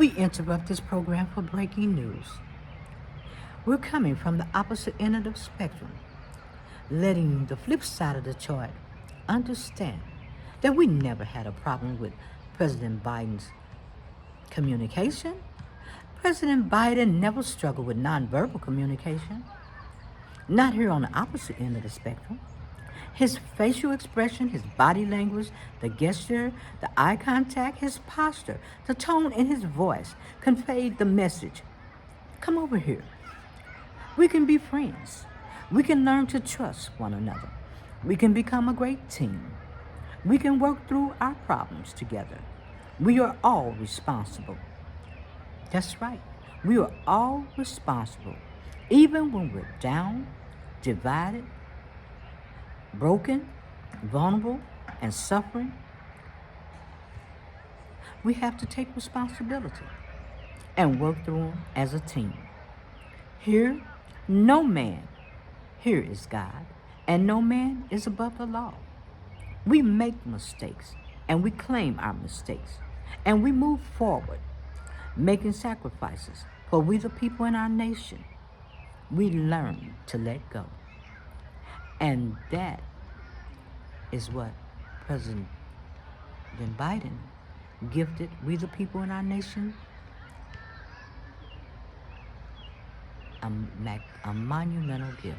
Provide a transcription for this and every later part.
We interrupt this program for breaking news. We're coming from the opposite end of the spectrum, letting the flip side of the chart understand that we never had a problem with President Biden's communication. President Biden never struggled with nonverbal communication. Not here on the opposite end of the spectrum. His facial expression, his body language, the gesture, the eye contact, his posture, the tone in his voice conveyed the message. Come over here. We can be friends. We can learn to trust one another. We can become a great team. We can work through our problems together. We are all responsible. That's right. We are all responsible. Even when we're down, divided, broken, vulnerable, and suffering, we have to take responsibility and work through them as a team. Here, no man, here is God, and no man is above the law. We make mistakes, and we claim our mistakes, and we move forward, making sacrifices for we the people in our nation. We learn to let go. And that is what President Biden gifted we the people in our nation, a monumental gift.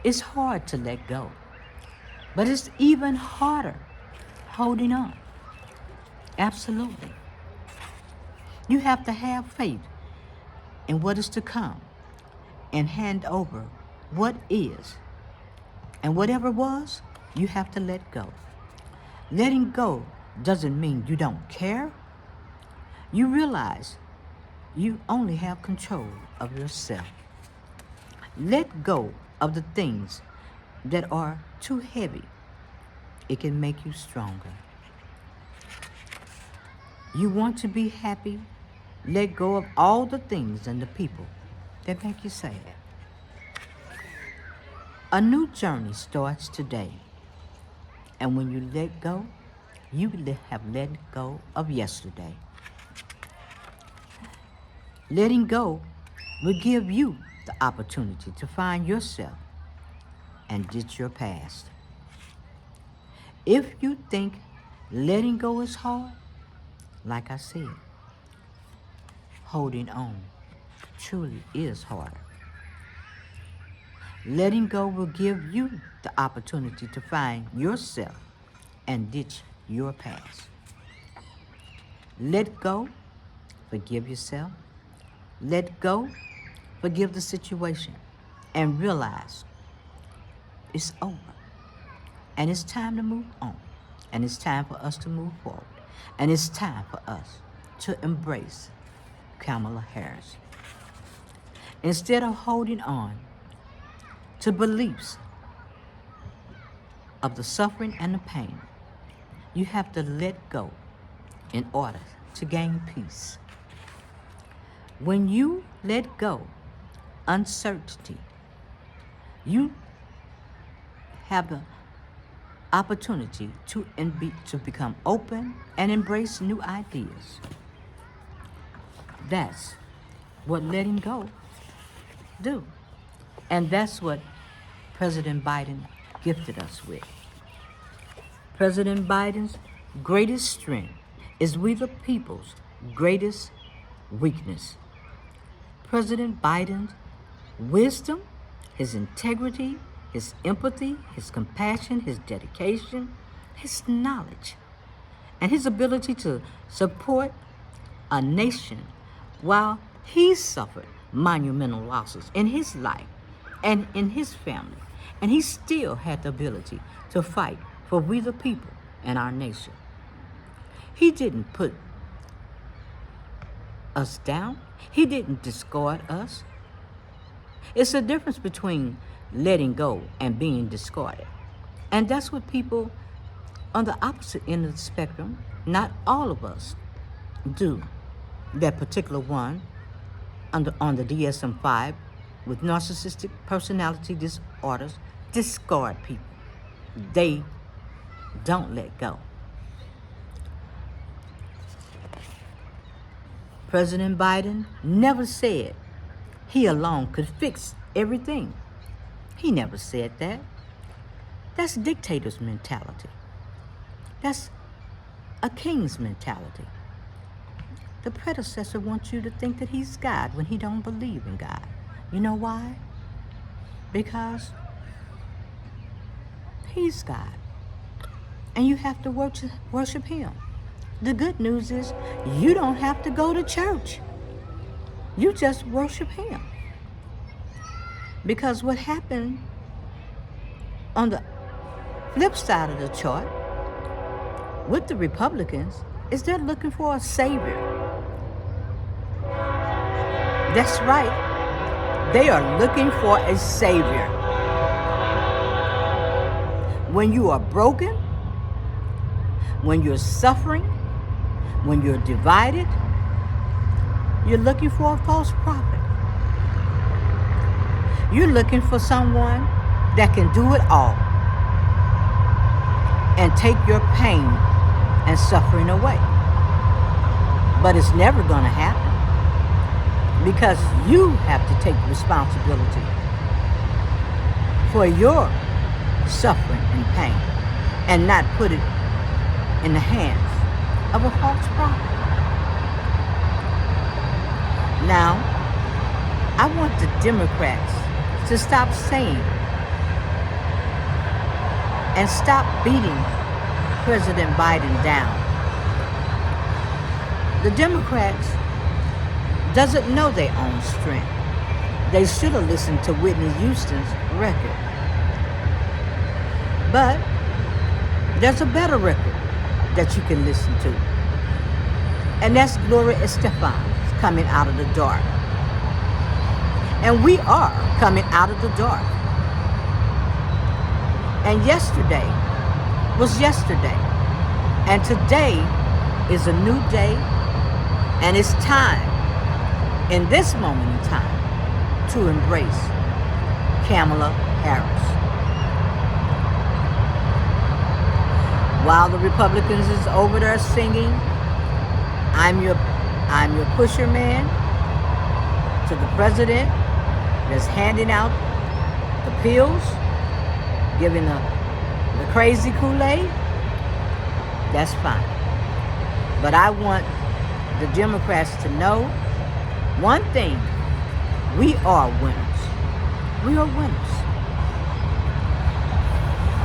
It's hard to let go, but it's even harder holding on. Absolutely. You have to have faith in what is to come and hand over what is. And whatever was, you have to let go. Letting go doesn't mean you don't care. You realize you only have control of yourself. Let go of the things that are too heavy. It can make you stronger. You want to be happy? Let go of all the things and the people that make you sad. A new journey starts today. And when you let go, you have let go of yesterday. Letting go will give you the opportunity to find yourself and ditch your past. If you think letting go is hard, like I said, holding on truly is harder. Letting go will give you the opportunity to find yourself and ditch your past. Let go, forgive yourself. Let go, forgive the situation, and realize it's over. And it's time to move on. And it's time for us to move forward. And it's time for us to embrace Kamala Harris. Instead of holding on to beliefs of the suffering and the pain, you have to let go in order to gain peace. When you let go uncertainty, you have the opportunity to become open and embrace new ideas. That's what letting go do. And that's what President Biden gifted us with. President Biden's greatest strength is we the people's greatest weakness. President Biden's wisdom, his integrity, his empathy, his compassion, his dedication, his knowledge, and his ability to support a nation while he suffered monumental losses in his life and in his family. And he still had the ability to fight for we the people and our nation. He didn't put us down. He didn't discard us. It's a difference between letting go and being discarded. And that's what people on the opposite end of the spectrum, not all of us, do. That particular one on the DSM-5 with narcissistic personality disorders discard people. They don't let go. President Biden never said he alone could fix everything. He never said that. That's dictator's mentality. That's a king's mentality. The predecessor wants you to think that he's God when he don't believe in God. You know why? Because he's God. And you have to worship him. The good news is you don't have to go to church. You just worship him. Because what happened on the flip side of the chart with the Republicans is they're looking for a savior. That's right. They are looking for a savior. When you are broken, when you're suffering, when you're divided, you're looking for a false prophet. You're looking for someone that can do it all and take your pain and suffering away. But it's never going to happen because you have to take responsibility for your suffering and pain and not put it in the hands of a false prophet. Now, I want the Democrats to stop saying and stop beating President Biden down. The Democrats doesn't know their own strength. They should have listened to Whitney Houston's record. But there's a better record that you can listen to. And that's Gloria Estefan's Coming Out of the Dark. And we are coming out of the dark. And yesterday was yesterday. And today is a new day. And it's time, in this moment in time, to embrace Kamala Harris. While the Republicans is over there singing, I'm your pusher man, to the president that's handing out the pills, giving the crazy Kool-Aid, that's fine. But I want the Democrats to know one thing: we are winners. We are winners.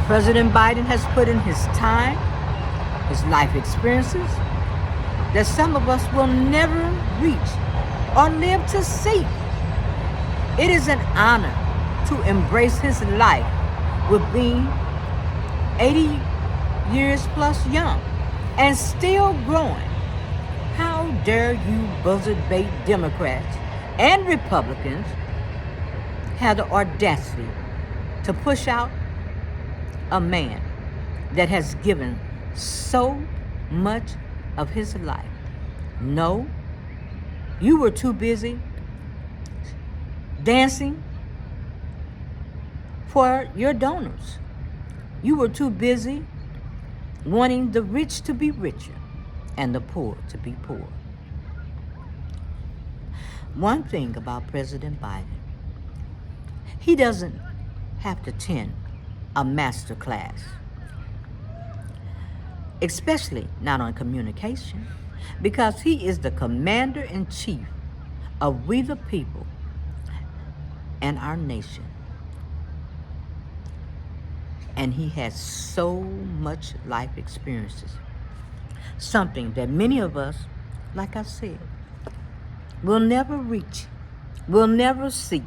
President Biden has put in his time, his life experiences, that some of us will never reach or live to see. It is an honor to embrace his life with being 80 years plus young and still growing. How dare you buzzard-bait Democrats and Republicans have the audacity to push out a man that has given so much of his life. No, you were too busy dancing for your donors. You were too busy wanting the rich to be richer and the poor to be poor. One thing about President Biden, he doesn't have to attend a master class, especially not on communication, because he is the commander-in-chief of we the people and our nation. And he has so much life experiences, something that many of us, like I said, will never reach, will never see.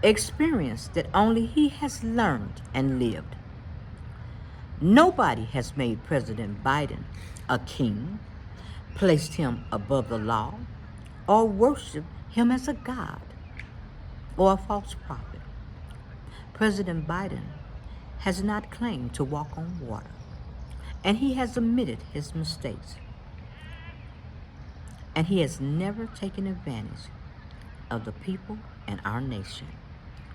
Experience that only he has learned and lived. Nobody has made President Biden a king, placed him above the law, or worshiped him as a god or a false prophet. President Biden has not claimed to walk on water, and he has admitted his mistakes. And he has never taken advantage of the people and our nation.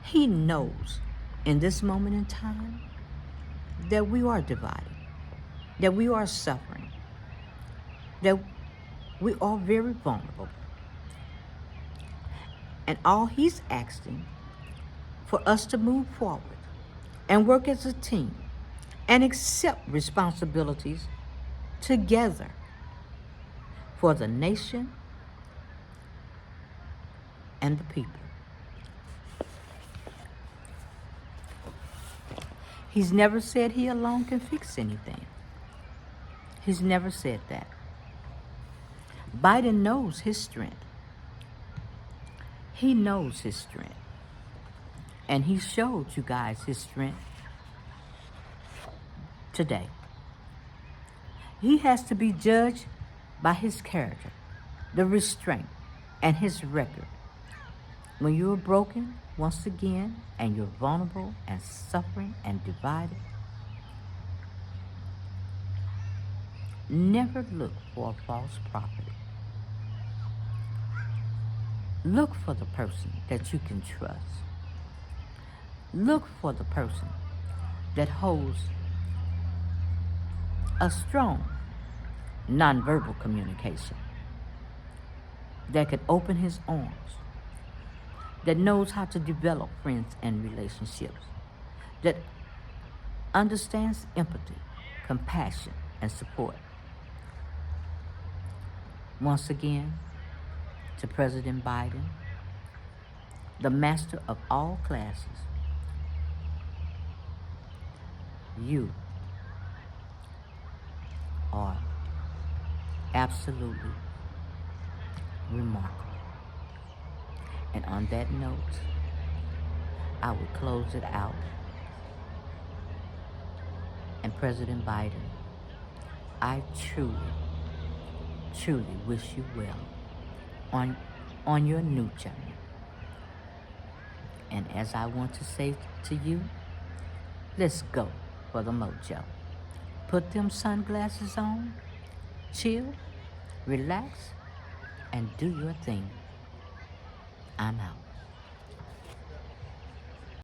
He knows in this moment in time that we are divided, that we are suffering, that we are very vulnerable. And all he's asking for us to move forward and work as a team and accept responsibilities together for the nation and the people. He's never said he alone can fix anything. He's never said that. Biden knows his strength. He knows his strength. And he showed you guys his strength today. He has to be judged by his character, the restraint, and his record. When you're broken once again and you're vulnerable and suffering and divided, never look for a false prophet. Look for the person that you can trust. Look for the person that holds a strong nonverbal communication, that can open his arms, that knows how to develop friends and relationships, that understands empathy, compassion, and support. Once again, to President Biden, the master of all classes, you are absolutely remarkable. And on that note, I will close it out. And President Biden, I truly, truly wish you well on your new journey. And as I want to say to you, let's go for the mojo. Put them sunglasses on, chill, relax, and do your thing. I'm out.